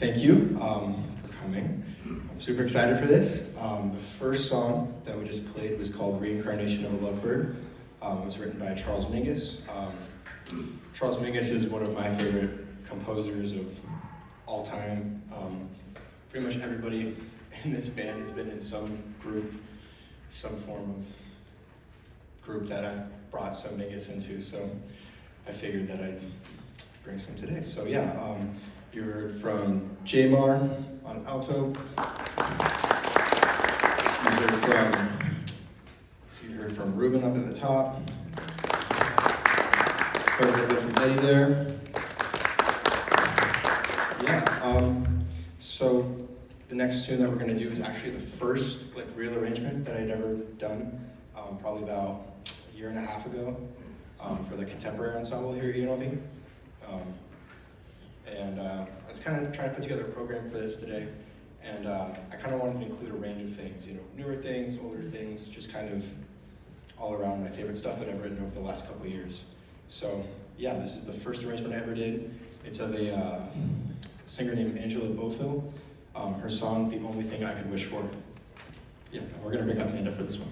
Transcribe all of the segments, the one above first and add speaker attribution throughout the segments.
Speaker 1: Thank you for coming. I'm super excited for this. The first song that we just played was called Reincarnation of a Lovebird. It was written by Charles Mingus. Charles Mingus is one of my favorite composers of all time. Pretty much everybody in this band has been in some group, some form of group that I've brought some Mingus into, so I figured that I'd bring some today. So yeah, you heard from Jeymar on alto. You heard from Ruben up at the top. Heard a little bit from Eddy there. Yeah, so the next tune that we're gonna do is actually the first real arrangement that I'd ever done, probably about a year and a half ago, for the contemporary ensemble here at UNLV. I was kind of trying to put together a program for this today, and I kind of wanted to include a range of things, newer things, older things, just kind of all around my favorite stuff that I've written over the last couple of years. So yeah, this is the first arrangement I ever did. It's of a singer named Angela Bofill. Her song, The Only Thing I Could Wish For. Yeah, we're gonna bring up Amanda for this one.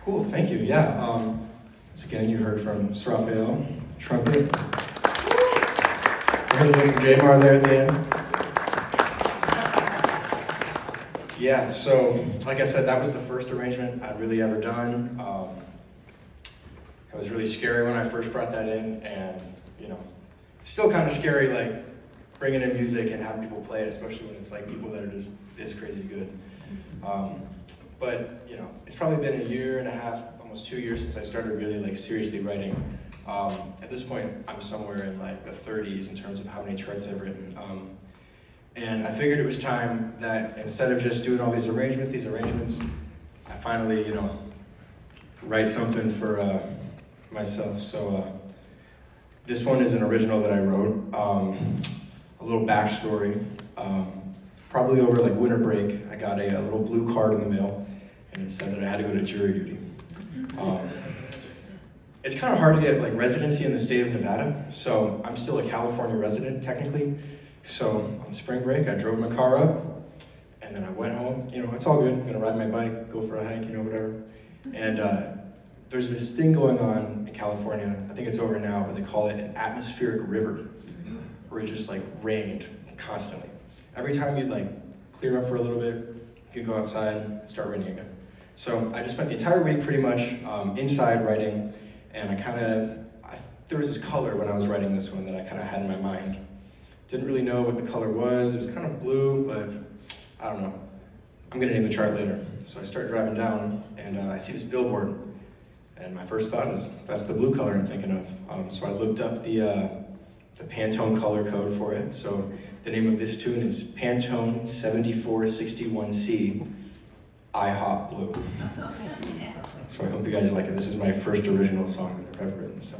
Speaker 1: Cool, thank you. Yeah. Once again, you heard from Surafael, trumpet. You heard a little from Jeymar there at the end. Yeah. So, like I said, that was the first arrangement I'd really ever done. It was really scary when I first brought that in, and it's still kind of scary, like bringing in music and having people play it, especially when it's like people that are just this crazy good. But it's probably been a year and a half, almost 2 years since I started really like seriously writing. At this point, I'm somewhere in like the 30s in terms of how many charts I've written. And I figured it was time that instead of just doing all these arrangements, I finally, write something for myself. So this one is an original that I wrote. A little backstory. Probably over like winter break, I got a little blue card in the mail, and it said that I had to go to jury duty. It's kind of hard to get like residency in the state of Nevada, so I'm still a California resident technically. So on spring break, I drove my car up, and then I went home. It's all good. I'm gonna ride my bike, go for a hike, whatever. And there's this thing going on in California. I think it's over now, but they call it an atmospheric river, where it just like rained constantly. Every time you'd like clear up for a little bit, you could go outside and start raining again. So I just spent the entire week pretty much inside writing, and there was this color when I was writing this one that I kind of had in my mind. Didn't really know what the color was. It was kind of blue, but I don't know. I'm gonna name the chart later. So I start driving down, and I see this billboard, and my first thought is, that's the blue color I'm thinking of. So I looked up the Pantone color code for it. So the name of this tune is Pantone 7461C, IHOP Blue. So I hope you guys like it. This is my first original song that I've ever written. So.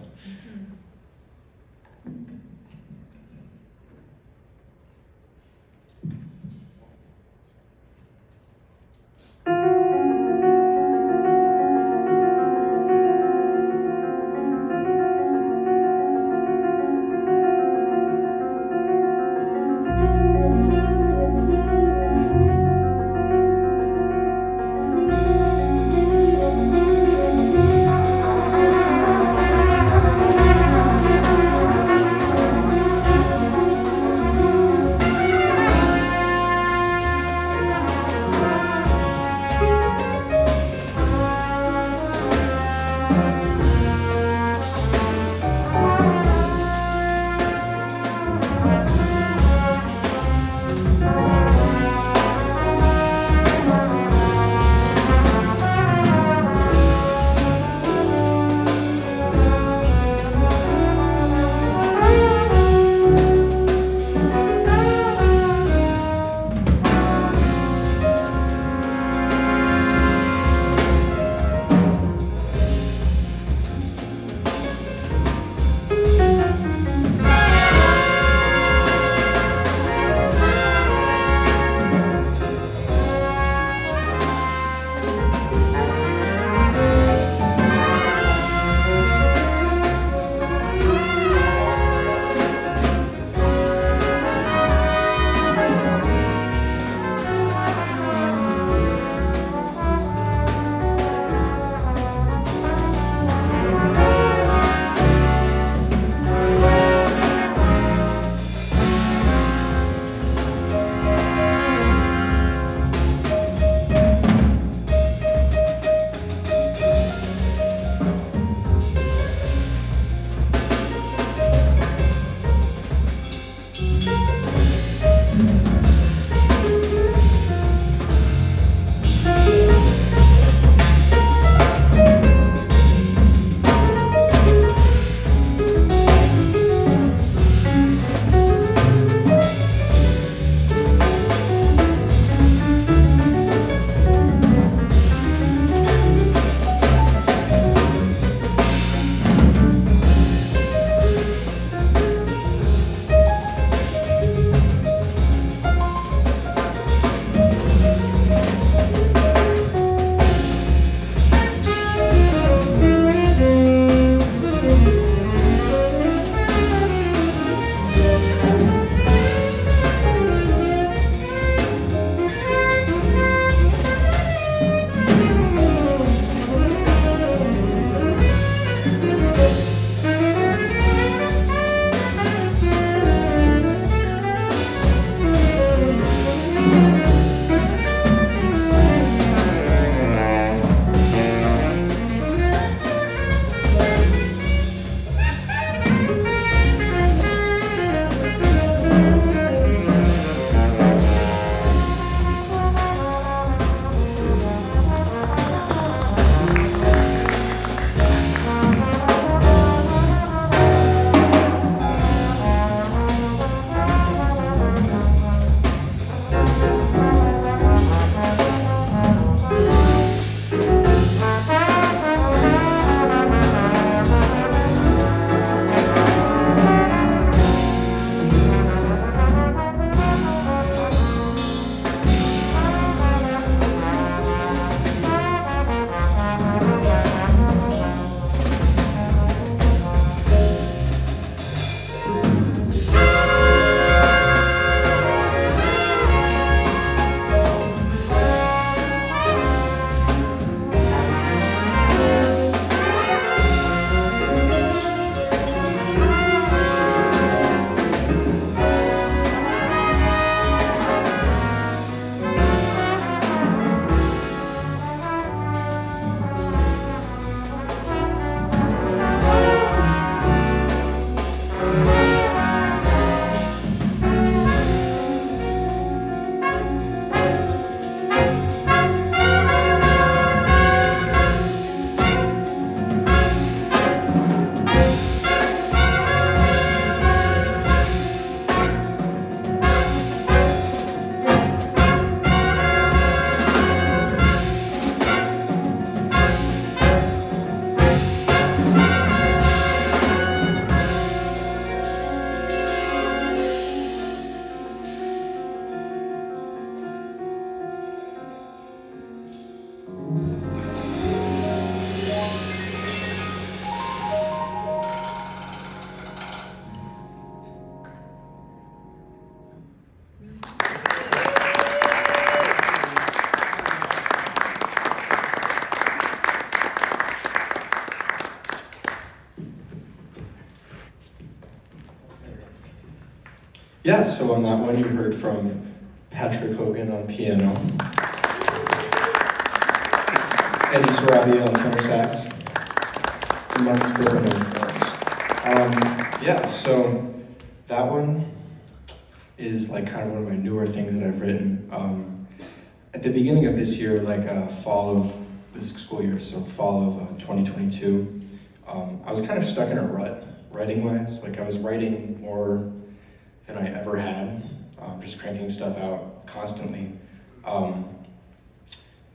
Speaker 1: Yeah, so on that one you heard from Patrick Hogan on piano, Eddy Sarabia on tenor sax, and Marcus Griffin on drums. Yeah, so that one is like kind of one of my newer things that I've written. At the beginning of this year, like fall of this school year, so fall of 2022, I was kind of stuck in a rut, writing-wise. Like I was writing more than I ever had, just cranking stuff out constantly.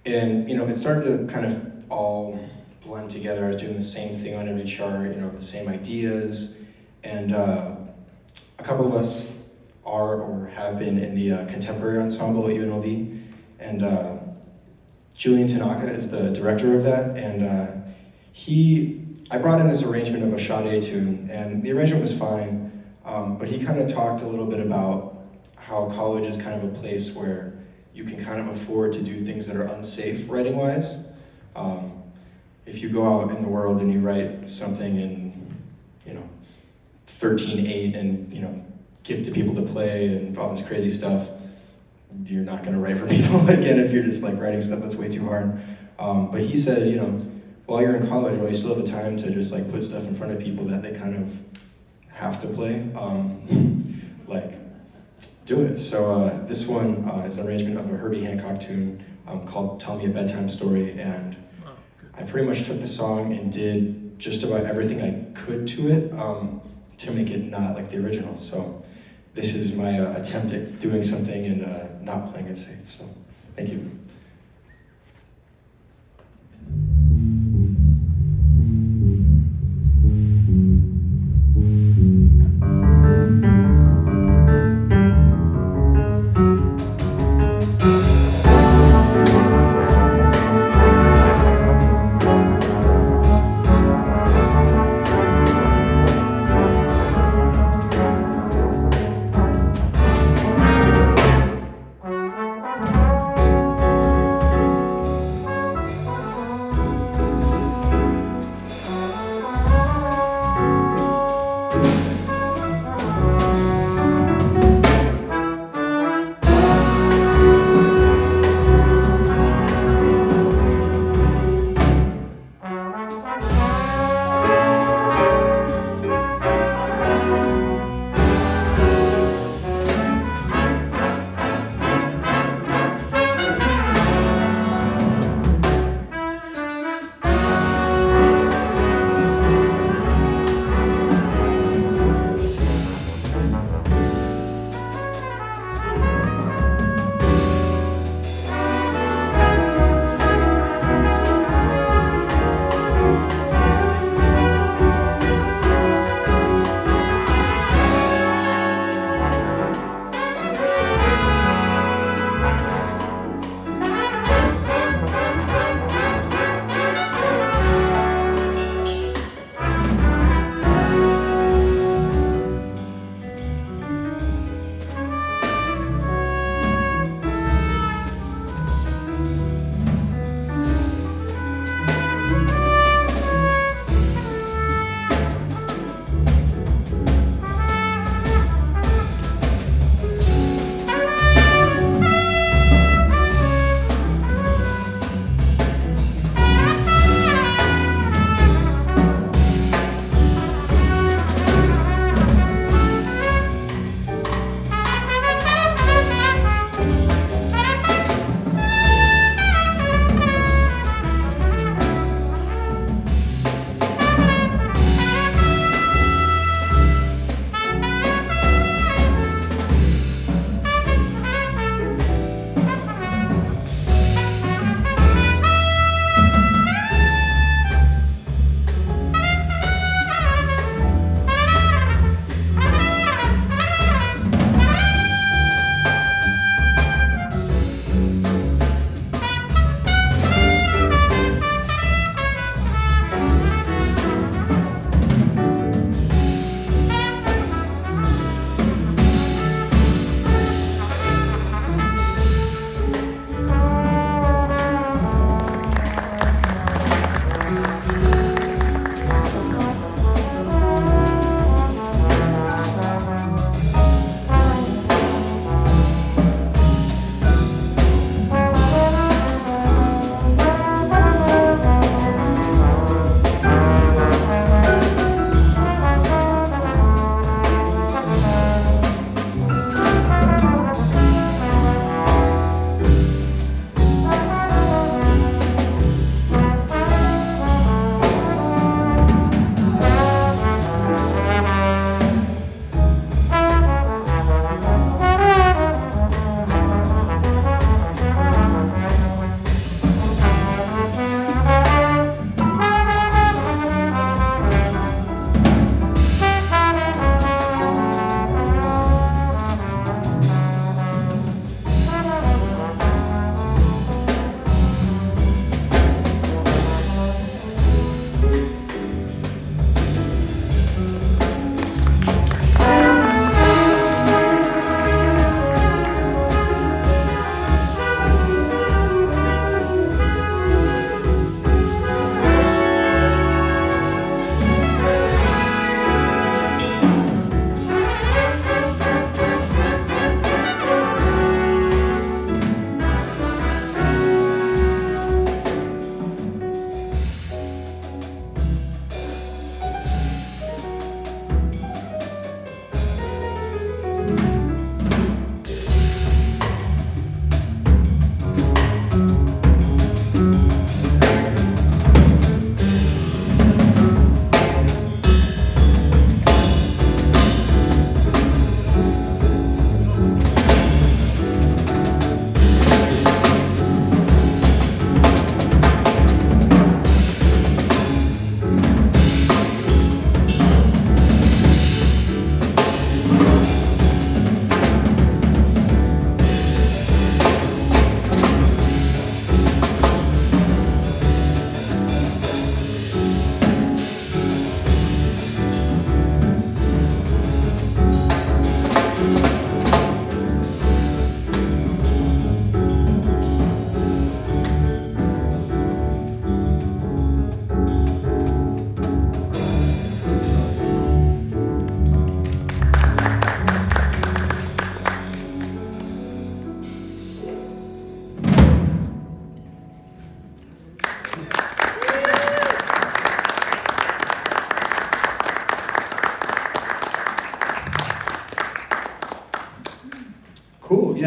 Speaker 1: And you know, it started to kind of all blend together. I was doing the same thing on every chart, you know, the same ideas. And a couple of us are or have been in the contemporary ensemble at UNLV. And Julian Tanaka is the director of that. And I brought in this arrangement of a Sade tune, and the arrangement was fine. But he kind of talked a little bit about how college is kind of a place where you can kind of afford to do things that are unsafe writing-wise. If you go out in the world and you write something in, you know, 13/8 and, you know, give it to people to play and all this crazy stuff, you're not going to write for people again if you're just like writing stuff that's way too hard. But he said, you know, while you're in college, while you still have the time to just like put stuff in front of people that they kind of have to play, like, do it. So this one is an arrangement of a Herbie Hancock tune called Tell Me a Bedtime Story, and I pretty much took the song and did just about everything I could to it to make it not like the original. So this is my attempt at doing something and not playing it safe. So thank you.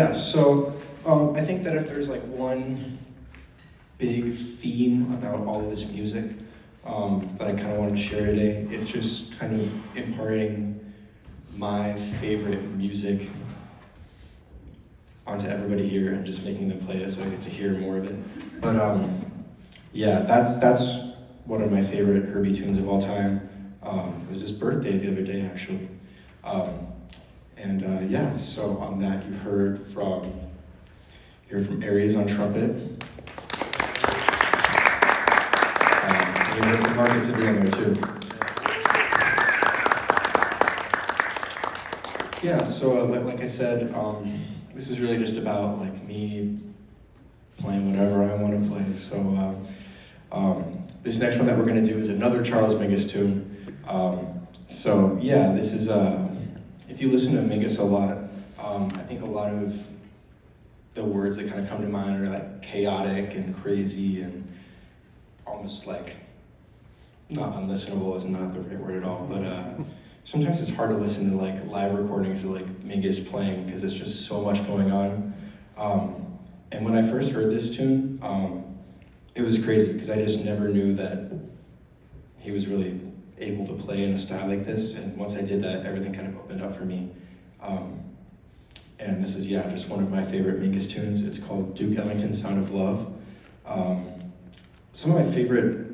Speaker 1: Yeah, so I think that if there's like one big theme about all of this music that I kind of wanted to share today, it's just kind of imparting my favorite music onto everybody here and just making them play it so I get to hear more of it. But yeah, that's one of my favorite Herbie tunes of all time. It was his birthday the other day, actually. Yeah, so on that you heard from Aries on trumpet. You heard from Marcus at the end there too. Yeah, so like I said, this is really just about like me playing whatever I want to play. So this next one that we're going to do is another Charles Mingus tune. So yeah, this is if you listen to Mingus a lot, I think a lot of the words that kind of come to mind are like chaotic and crazy and almost like not unlistenable is not the right word at all, but sometimes it's hard to listen to like live recordings of like Mingus playing because it's just so much going on. And when I first heard this tune, it was crazy because I just never knew that he was really able to play in a style like this. And once I did that, everything kind of opened up for me. And this is, yeah, just one of my favorite Mingus tunes. It's called Duke Ellington's Sound of Love. Some of my favorite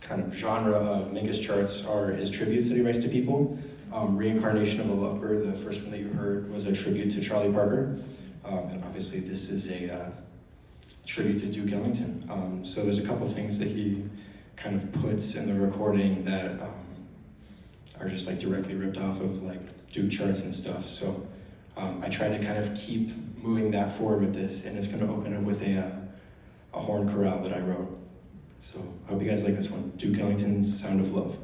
Speaker 1: kind of genre of Mingus charts are his tributes that he writes to people. Reincarnation of a Lovebird, the first one that you heard, was a tribute to Charlie Parker. And obviously this is a tribute to Duke Ellington. So there's a couple things that he kind of puts in the recording that are just like directly ripped off of like Duke charts and stuff. So I tried to kind of keep moving that forward with this, and it's going to open up with a horn chorale that I wrote. So I hope you guys like this one, Duke Ellington's Sound of Love.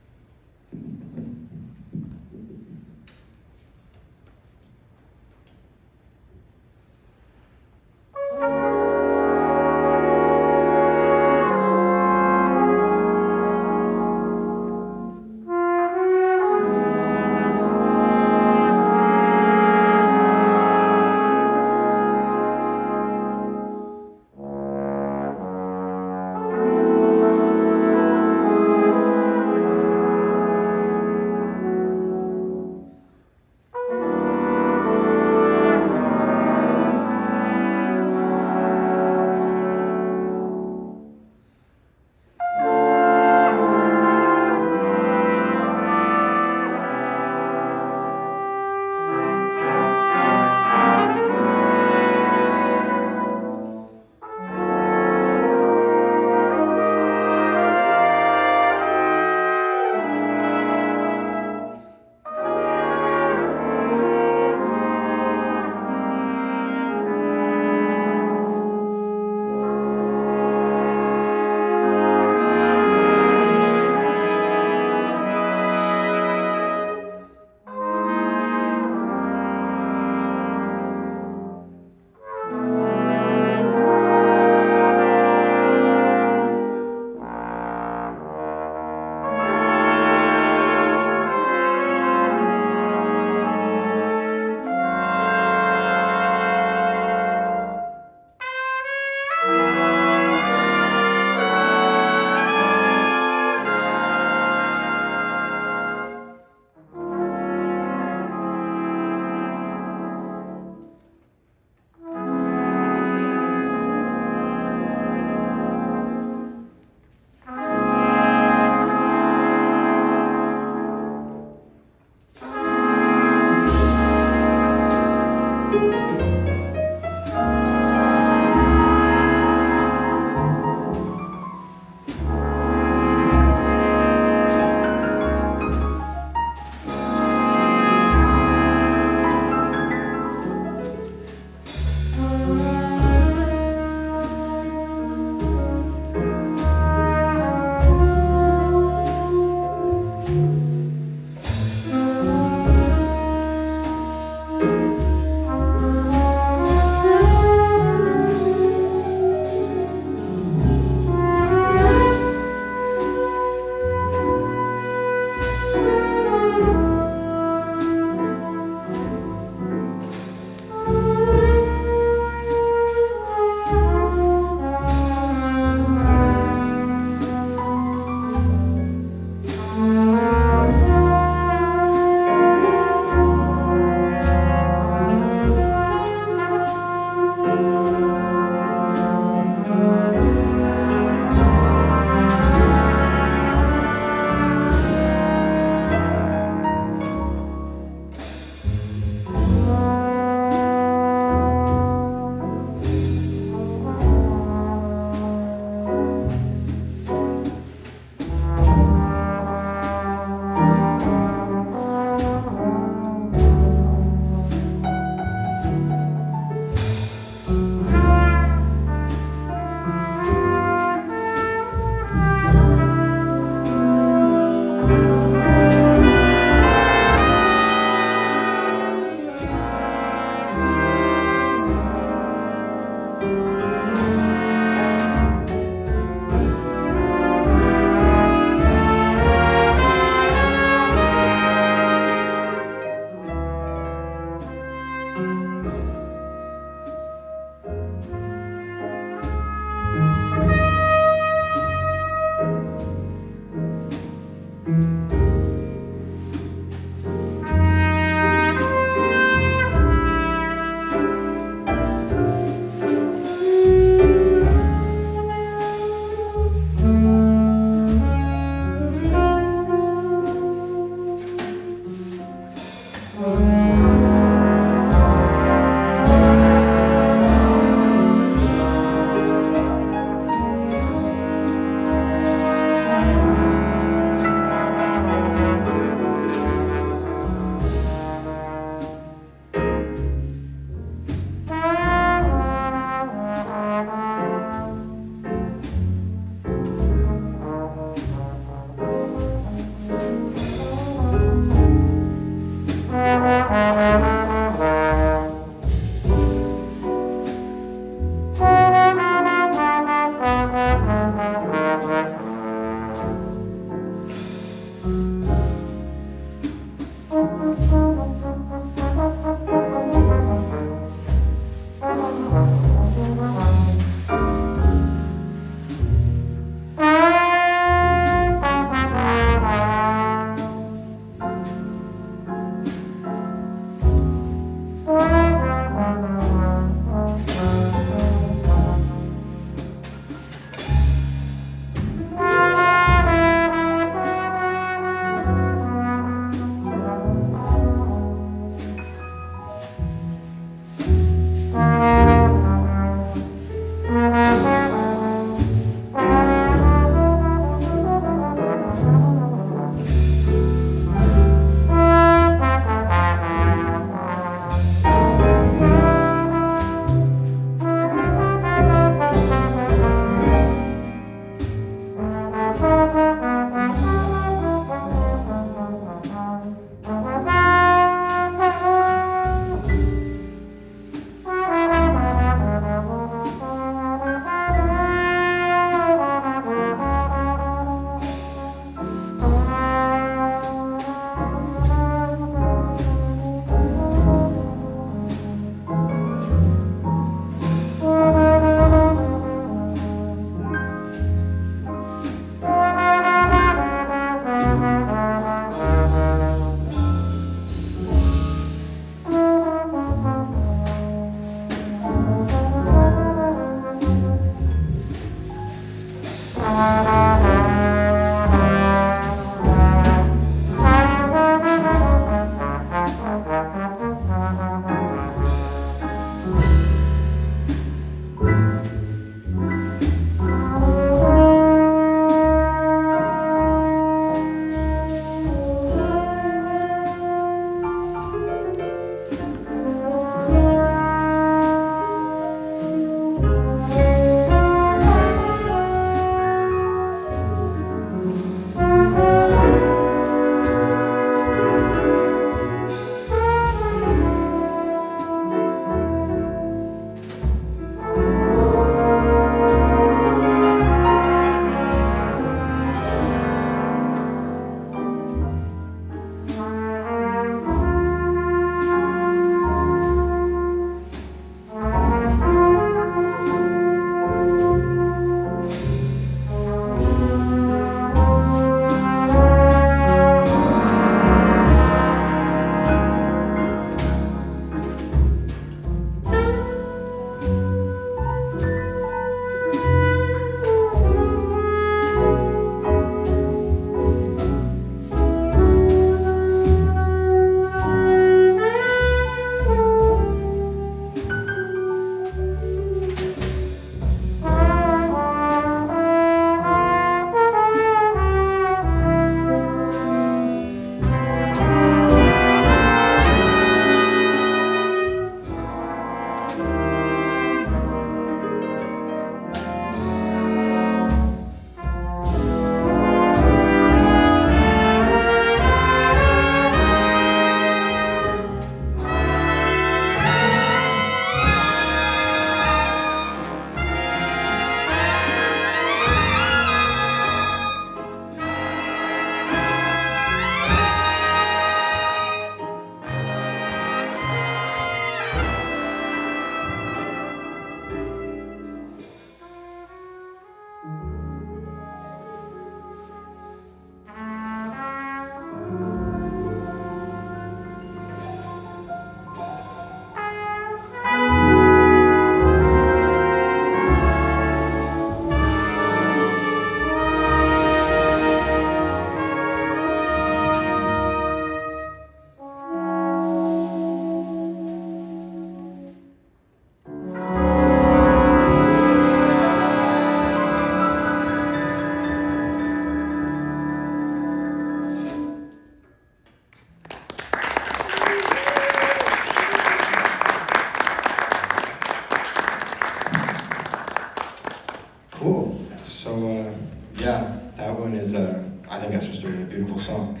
Speaker 1: one is, I think that's just a really beautiful song.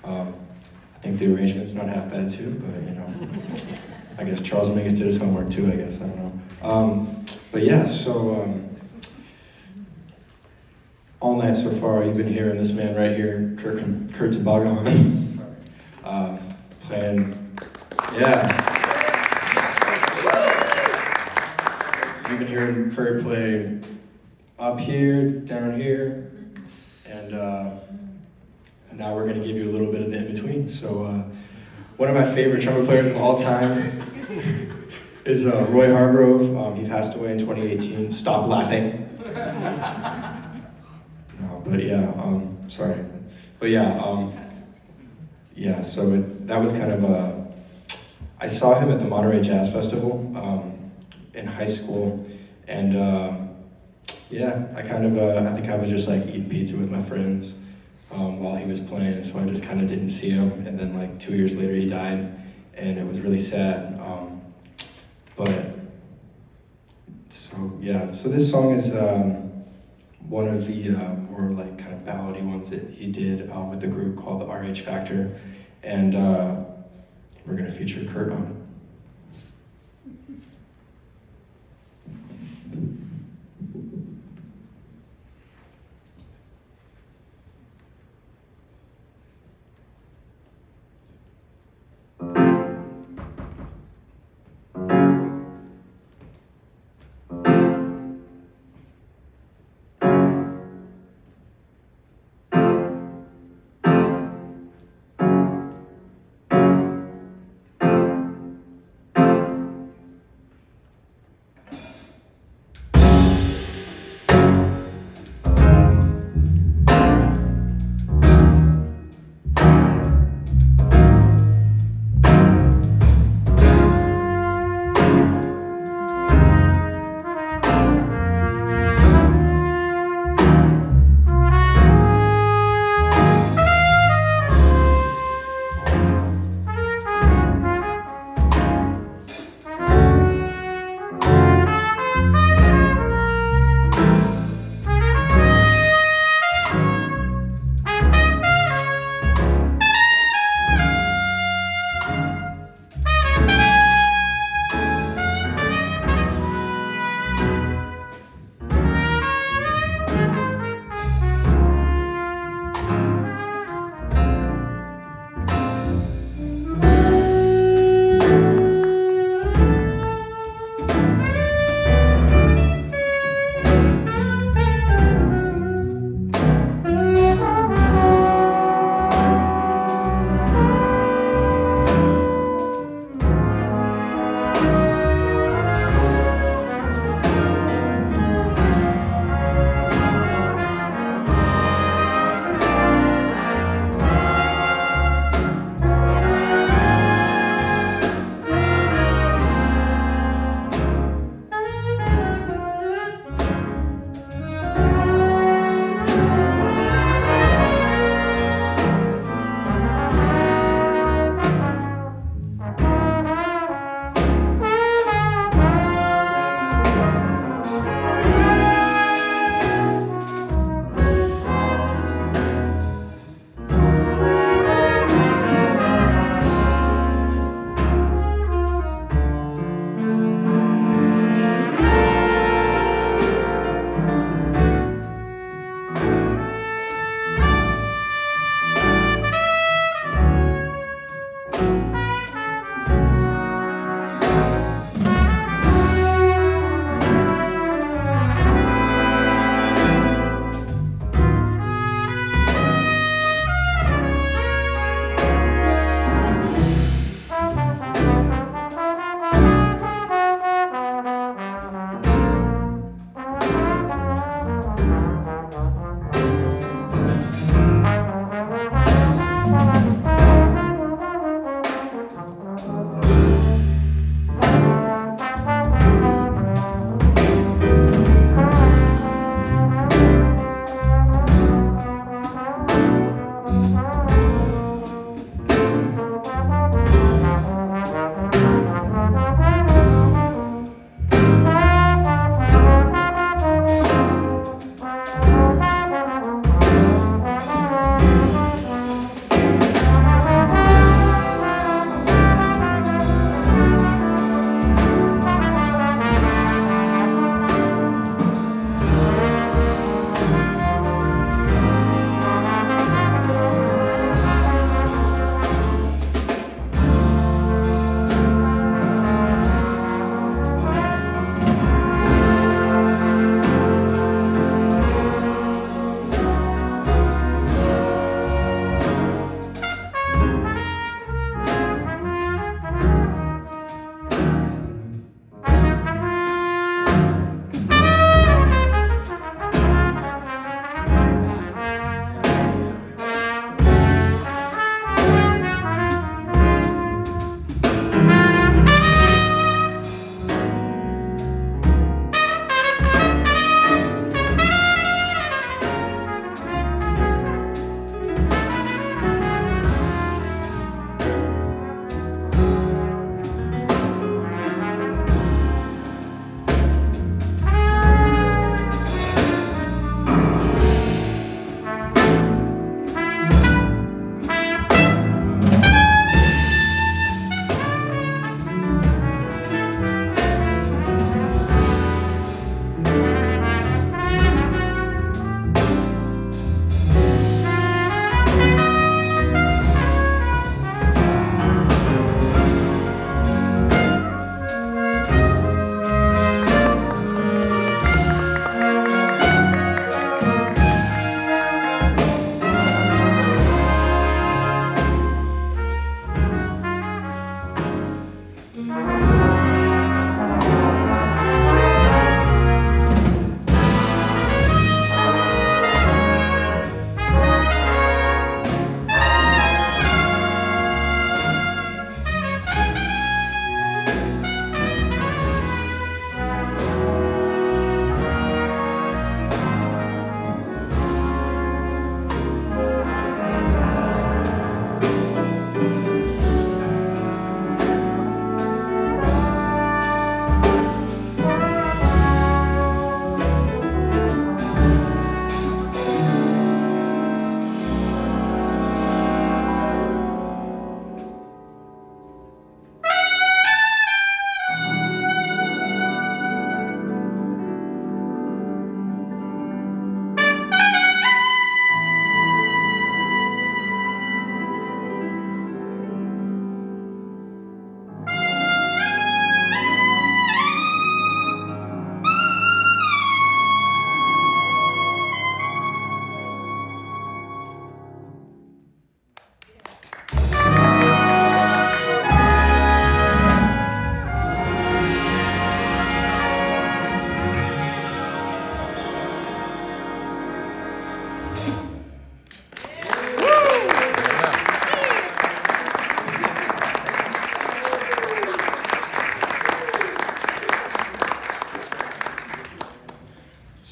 Speaker 1: I think the arrangement's not half bad too, but you know, I guess Charles Mingus did his homework too, I guess, I don't know. But yeah, so all night so far you've been hearing this man right here, Kurt Tumbagahan, playing, yeah. You've been hearing Kurt play up here, down here, and now we're going to give you a little bit of the in-between. So one of my favorite trumpet players of all time is Roy Hargrove. He passed away in 2018. Stop laughing. No, but yeah, sorry. But yeah, yeah, so that was kind of I saw him at the Monterey Jazz Festival in high school, and yeah, I kind of, I think I was just like eating pizza with my friends while he was playing, so I just kind of didn't see him, and then like 2 years later he died, and it was really sad. But, so yeah, so this song is one of the more like kind of ballady ones that he did with the group called the RH Factor, and we're gonna feature Kurt on it.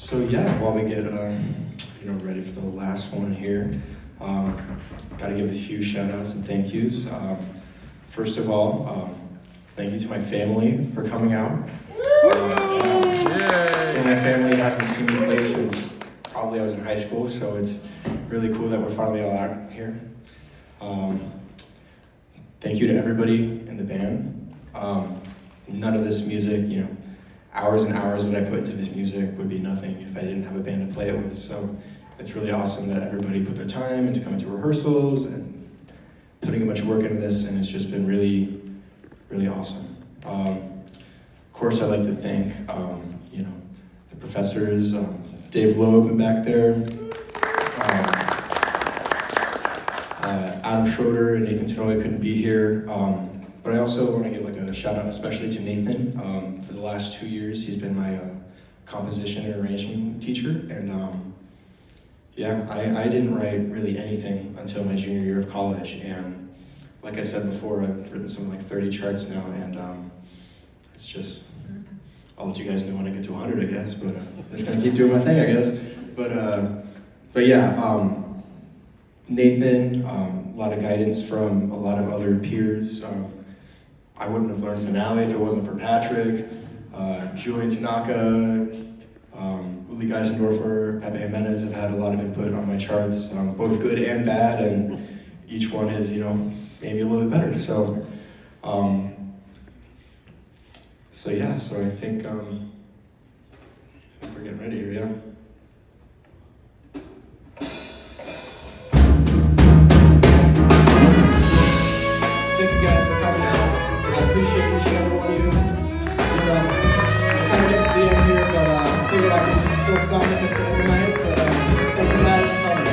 Speaker 1: So yeah, while we get ready for the last one here, got to give a few shout outs and thank yous. First of all, thank you to my family for coming out. So my family hasn't seen me play since probably I was in high school, so it's really cool that we're finally all out here. Thank you to everybody in the band. None of this music, hours and hours that I put into this music would be nothing if I didn't have a band to play it with. So it's really awesome that everybody put their time into coming to rehearsals and putting a bunch of work into this, and it's just been really, really awesome. Of course, I'd like to thank, the professors, Dave Loeb in back there, Adam Schroeder and Nathan Tanoy couldn't be here. But I also want to give a shout out especially to Nathan. For the last 2 years, he's been my composition and arranging teacher. And I didn't write really anything until my junior year of college. And like I said before, I've written something like 30 charts now. And it's just, I'll let you guys know when I get to 100, I guess. But I'm just going to keep doing my thing, I guess. But yeah, Nathan, a lot of guidance from a lot of other peers. I wouldn't have learned Finale if it wasn't for Patrick, Julian Tanaka, Uli Geisendorfer, Pepe Jimenez have had a lot of input on my charts, both good and bad, and each one has, made me a little bit better. So I think we're getting ready here, yeah. Thank you guys for coming out. I appreciate each and every one of you. We're kind of getting to the end here, but I figured I could still song it just to end the night. But thank you guys for coming.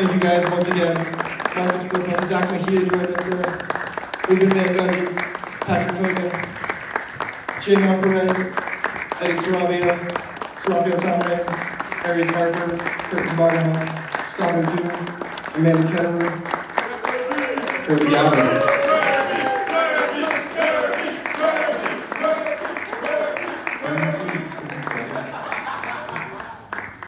Speaker 1: Thank you guys once again. Marcus Flippen, Zach Mejia joined us there. Ruben Van-Gundy, Patrick Hogan, Jeymar Perez, Eddy Sarabia, Surafael Tamre, Perez Harper, Tumbagahan, Scott Odou, Amanda Ketterer, Kirby Galbraith.